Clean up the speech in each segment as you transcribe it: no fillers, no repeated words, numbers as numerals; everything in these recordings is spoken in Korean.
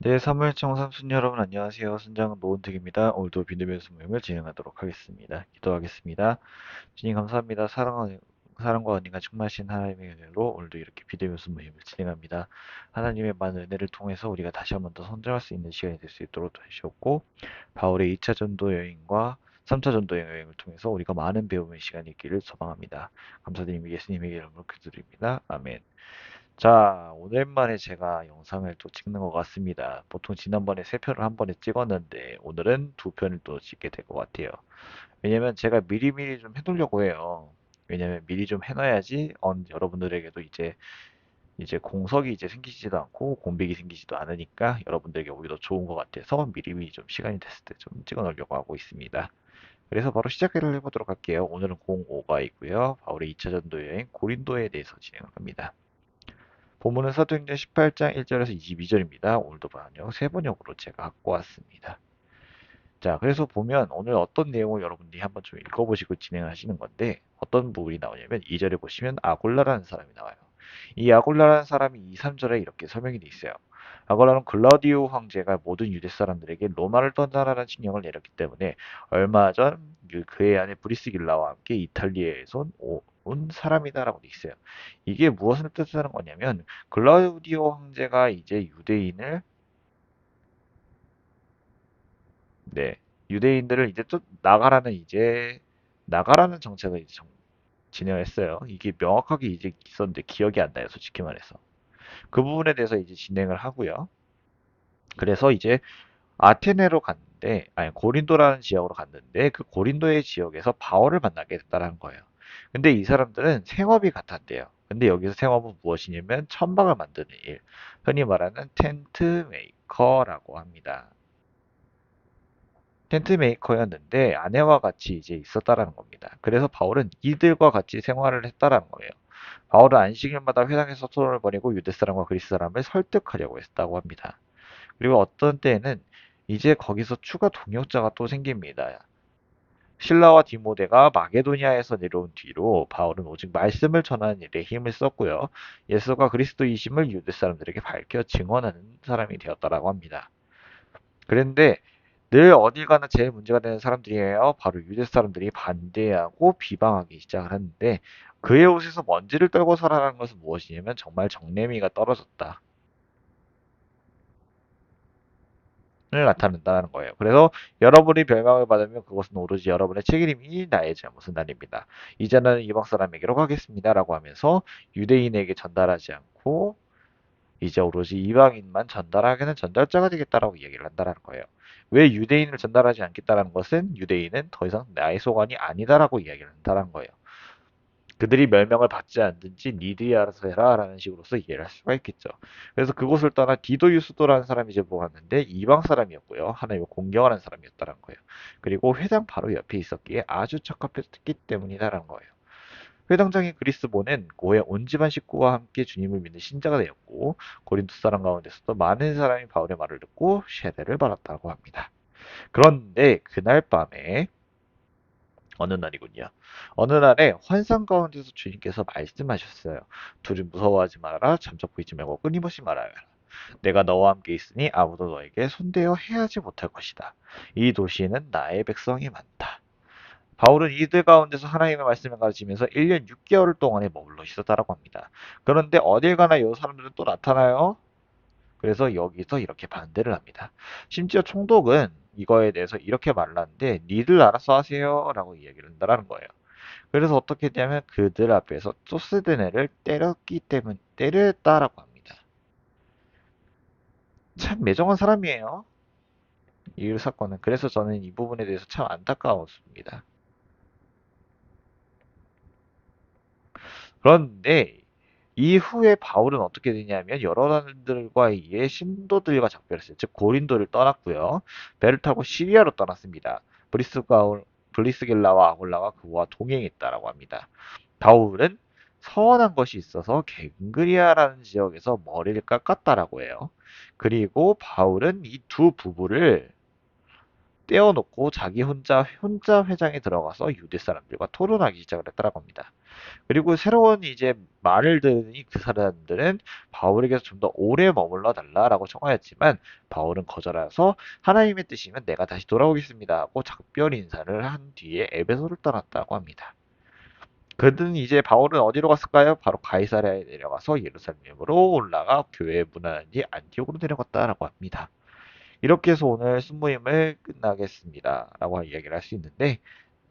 네, 3월 청삼순 여러분 안녕하세요. 순장 노은택입니다. 오늘도 비대면서 모임을 진행하도록 하겠습니다. 기도하겠습니다. 주님 감사합니다. 사랑과 은혜가 충만하신 하나님의 은혜로 오늘도 이렇게 비대면서 모임을 진행합니다. 하나님의 많은 은혜를 통해서 우리가 다시 한번 더 성장할 수 있는 시간이 될 수 있도록 도와주셨고, 바울의 2차 전도 여행과 3차 전도 여행을 통해서 우리가 많은 배움의 시간이 있기를 소망합니다. 감사드리며 예수님의 이름으로 기도드립니다. 아멘. 자, 오랜만에 제가 영상을 또 찍는 것 같습니다. 보통 지난번에 세 편을 한 번에 찍었는데 오늘은 두 편을 또 찍게 될 것 같아요. 왜냐면 제가 미리미리 좀 해두려고 해요. 왜냐면 미리 좀 해놔야지 여러분들에게도 이제 공석이 이제 생기지도 않고 공백이 생기지도 않으니까 여러분들에게 오히려 좋은 것 같아서 미리미리 좀 시간이 됐을 때 좀 찍어 놓으려고 하고 있습니다. 그래서 바로 시작을 해보도록 할게요. 오늘은 05가 있고요. 바울의 2차 전도 여행 고린도에 대해서 진행을 합니다. 본문은 사도행전 18장 1절에서 22절입니다. 오늘도 번역 세 번역으로 제가 갖고 왔습니다. 자, 그래서 보면 오늘 어떤 내용을 여러분들이 한번 좀 읽어보시고 진행을 하시는 건데 어떤 부분이 나오냐면 2절에 보시면 아골라라는 사람이 나와요. 이 아골라라는 사람이 2, 3절에 이렇게 설명이 돼 있어요. 아골라는 글라우디오 황제가 모든 유대 사람들에게 로마를 떠나라는 칙령을 내렸기 때문에 얼마 전 그의 아내 브리스길라와 함께 이탈리아에서 온 사람이다라고 돼 있어요. 이게 무엇을 뜻하는 거냐면 글라우디오 황제가 이제 네, 유대인들을 이제 좀 나가라는 정책을 이제 진행했어요. 이게 명확하게 이제 있었는데 기억이 안 나요, 솔직히 말해서. 그 부분에 대해서 이제 진행을 하고요. 그래서 이제 아테네로 갔는데, 아니 고린도라는 지역으로 갔는데 그 고린도의 지역에서 바울을 만나게 됐다는 거예요. 근데 이 사람들은 생업이 같았대요. 근데 여기서 생업은 무엇이냐면 천막을 만드는 일, 흔히 말하는 텐트 메이커라고 합니다. 텐트 메이커였는데 아내와 같이 이제 있었다라는 겁니다. 그래서 바울은 이들과 같이 생활을 했다라는 거예요. 바울은 안식일마다 회당에서 토론을 벌이고 유대 사람과 그리스 사람을 설득하려고 했다고 합니다. 그리고 어떤 때에는 이제 거기서 추가 동역자가 또 생깁니다. 신라와 디모데가 마게도니아에서 내려온 뒤로 바울은 오직 말씀을 전하는 일에 힘을 썼고요. 예수가 그리스도이심을 유대 사람들에게 밝혀 증언하는 사람이 되었다라고 합니다. 그런데 늘 어딜 가나 제일 문제가 되는 사람들이에요. 바로 유대 사람들이 반대하고 비방하기 시작을 하는데 그의 옷에서 먼지를 떨고 살아라는 것은 무엇이냐면 정말 정내미가 떨어졌다. 을 나타낸다는 거예요. 그래서 여러분이 멸망을 받으면 그것은 오로지 여러분의 책임이 나의 잘못은 아닙니다. 이제는 이방 사람에게로 가겠습니다라고 하면서 유대인에게 전달하지 않고 이제 오로지 이방인만 전달하게는 전달자가 되겠다라고 얘기를 한다는 거예요. 왜 유대인을 전달하지 않겠다는 것은 유대인은 더 이상 나의 소관이 아니다라고 이야기를 한다는 거예요. 그들이 멸명을 받지 않든지 니들이 알아서 해라라는 식으로서 이해를 할 수가 있겠죠. 그래서 그곳을 떠나 디도 유스도라는 사람이 제보갔는데 이방 사람이었고요. 하나님을 공경하는 사람이었다는 거예요. 그리고 회당 바로 옆에 있었기에 아주 적합했기 때문이다라는 거예요. 회당장인 그리스보는 고의 온 집안 식구와 함께 주님을 믿는 신자가 되었고 고린도 사람 가운데서도 많은 사람이 바울의 말을 듣고 세례를 받았다고 합니다. 그런데 그날 밤에 어느 날이군요. 어느 날에 환상 가운데서 주님께서 말씀하셨어요. 둘이 무서워하지 말아라. 잠자코 있지 말고 끊임없이 말하여라. 내가 너와 함께 있으니 아무도 너에게 손대어 해하지 못할 것이다. 이 도시에는 나의 백성이 많다. 바울은 이들 가운데서 하나님의 말씀을 가르치면서 1년 6개월 동안에 머물러 있었다라고 합니다. 그런데 어딜 가나 이 사람들은 또 나타나요. 그래서 여기서 이렇게 반대를 합니다. 심지어 총독은 이거에 대해서 이렇게 말을 하는데 니들 알아서 하세요 라고 이야기를 한다는 거예요. 그래서 어떻게 했냐면 그들 앞에서 소스데네를 때렸다라고 합니다. 참 매정한 사람이에요. 이 사건은. 그래서 저는 이 부분에 대해서 참 안타까웠습니다. 그런데 이후에 바울은 어떻게 되냐면 여러 사람들과 의해 신도들과 작별했어요. 즉 고린도를 떠났고요. 배를 타고 시리아로 떠났습니다. 브리스길라와 아골라가 그와 동행했다라고 합니다. 바울은 서원한 것이 있어서 갱그리아라는 지역에서 머리를 깎았다라고 해요. 그리고 바울은 이 두 부부를 떼어놓고 자기 혼자 회장에 들어가서 유대 사람들과 토론하기 시작을 했다고 합니다. 그리고 새로운 이제 말을 들으니 그 사람들은 바울에게서 좀 더 오래 머물러 달라라고 청하였지만 바울은 거절해서 하나님의 뜻이면 내가 다시 돌아오겠습니다 하고 작별 인사를 한 뒤에 에베소를 떠났다고 합니다. 그는 이제 바울은 어디로 갔을까요? 바로 가이사랴에 내려가서 예루살렘으로 올라가 교회에 문안한 뒤 안티옥으로 내려갔다라고 합니다. 이렇게 해서 오늘 순모임을 끝나겠습니다. 라고 이야기를 할 수 있는데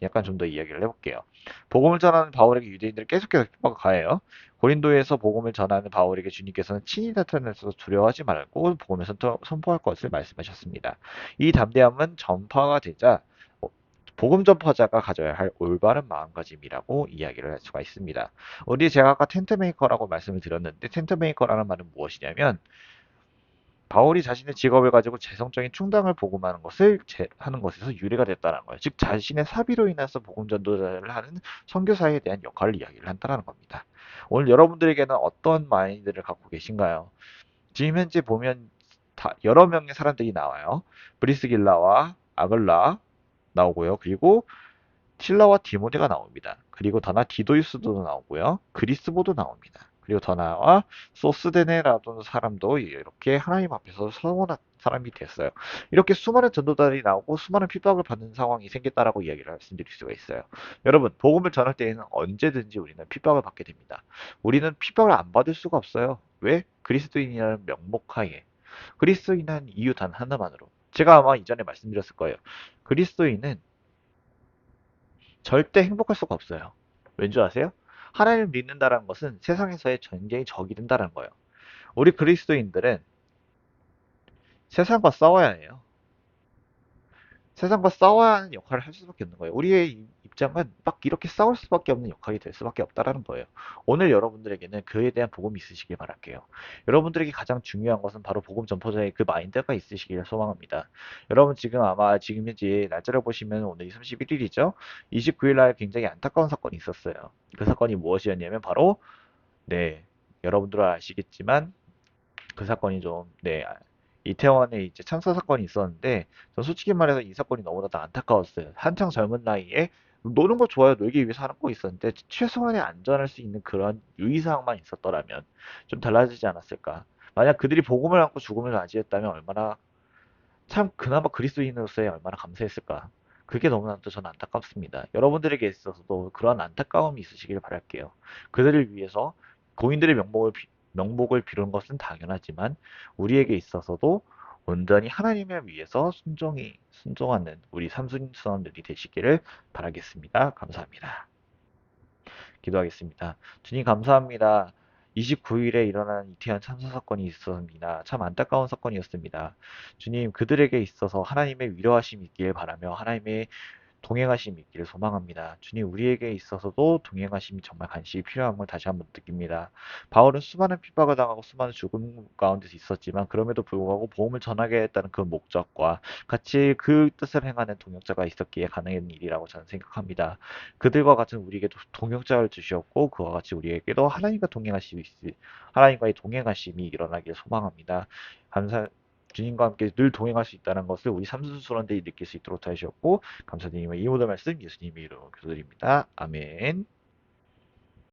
약간 좀 더 이야기를 해볼게요. 복음을 전하는 바울에게 유대인들은 계속해서 핍박을 가해요. 고린도에서 복음을 전하는 바울에게 주님께서는 친히 나타나셔서 두려워하지 말고 복음을 선포할 것을 말씀하셨습니다. 이 담대함은 전파가 되자 복음 전파자가 가져야 할 올바른 마음가짐이라고 이야기를 할 수가 있습니다. 우리 제가 아까 텐트메이커라고 말씀을 드렸는데 텐트메이커라는 말은 무엇이냐면 바울이 자신의 직업을 가지고 재성적인 충당을 복음하는 것을 하는 것에서 유래가 됐다는 거예요. 즉 자신의 사비로 인해서 복음 전도자를 하는 선교사에 대한 역할을 이야기를 한다는 겁니다. 오늘 여러분들에게는 어떤 마인드를 갖고 계신가요? 지금 현재 보면 여러 명의 사람들이 나와요. 브리스길라와 아글라 나오고요. 그리고 실라와 디모데가 나옵니다. 그리고 더 나아 디도유스도 나오고요. 그리스보도 나옵니다. 그리고 더 나아 소스데네라는 사람도 이렇게 하나님 앞에서 서원한 사람이 됐어요. 이렇게 수많은 전도자들이 나오고 수많은 핍박을 받는 상황이 생겼다라고 이야기를 말씀드릴 수가 있어요. 여러분, 복음을 전할 때에는 언제든지 우리는 핍박을 받게 됩니다. 우리는 핍박을 안 받을 수가 없어요. 왜? 그리스도인이라는 명목하에. 그리스도인한 이유 단 하나만으로. 제가 아마 이전에 말씀드렸을 거예요. 그리스도인은 절대 행복할 수가 없어요. 왠 줄 아세요? 하나님을 믿는다는 것은 세상에서의 전쟁이 적이 된다는 거예요. 우리 그리스도인들은 세상과 싸워야 해요. 세상과 싸워야 하는 역할을 할 수밖에 없는 거예요. 우리의 입장은 막 이렇게 싸울 수밖에 없는 역할이 될 수밖에 없다라는 거예요. 오늘 여러분들에게는 그에 대한 복음이 있으시길 바랄게요. 여러분들에게 가장 중요한 것은 바로 복음 전포자의 그 마인드가 있으시길 소망합니다. 여러분 지금 아마 지금 현재 날짜를 보시면 오늘이 31일이죠. 29일 날 굉장히 안타까운 사건이 있었어요. 그 사건이 무엇이었냐면 바로 네, 여러분들은 아시겠지만 그 사건이 좀, 네, 이태원에 이제 참사 사건이 있었는데, 전 솔직히 말해서 이 사건이 너무나도 안타까웠어요. 한창 젊은 나이에 노는 거 좋아요. 놀기 위해서 하는 거 있었는데, 최소한의 안전할 수 있는 그런 유의사항만 있었더라면 좀 달라지지 않았을까. 만약 그들이 복음을 안고 죽음을 맞이했다면 얼마나, 참, 그나마 그리스도인으로서의 얼마나 감사했을까. 그게 너무나도 저는 안타깝습니다. 여러분들에게 있어서도 그런 안타까움이 있으시길 바랄게요. 그들을 위해서 고인들의 명복을 비는 것은 당연하지만 우리에게 있어서도 온전히 하나님을 위해서 순종하는 우리 삼순선들이 되시기를 바라겠습니다. 감사합니다. 기도하겠습니다. 주님 감사합니다. 29일에 일어난 이태원 참사 사건이 있었습니다. 참 안타까운 사건이었습니다. 주님, 그들에게 있어서 하나님의 위로하심이 있길 바라며 하나님의 동행하심이 있기를 소망합니다. 주님, 우리에게 있어서도 동행하심이 정말 간절히 필요함을 다시 한번 느낍니다. 바울은 수많은 핍박을 당하고 수많은 죽음 가운데 있었지만 그럼에도 불구하고 복음을 전하게 했다는 그 목적과 같이 그 뜻을 행하는 동역자가 있었기에 가능한 일이라고 저는 생각합니다. 그들과 같은 우리에게도 동역자를 주시었고 그와 같이 우리에게도 하나님과의 동행하심이 일어나길 소망합니다. 감사 주님과 함께 늘 동행할 수 있다는 것을 우리 삼순수런들이 느낄 수 있도록 하셨고 감사드리며 이 모든 말씀 예수님의 이름으로 기도드립니다. 아멘.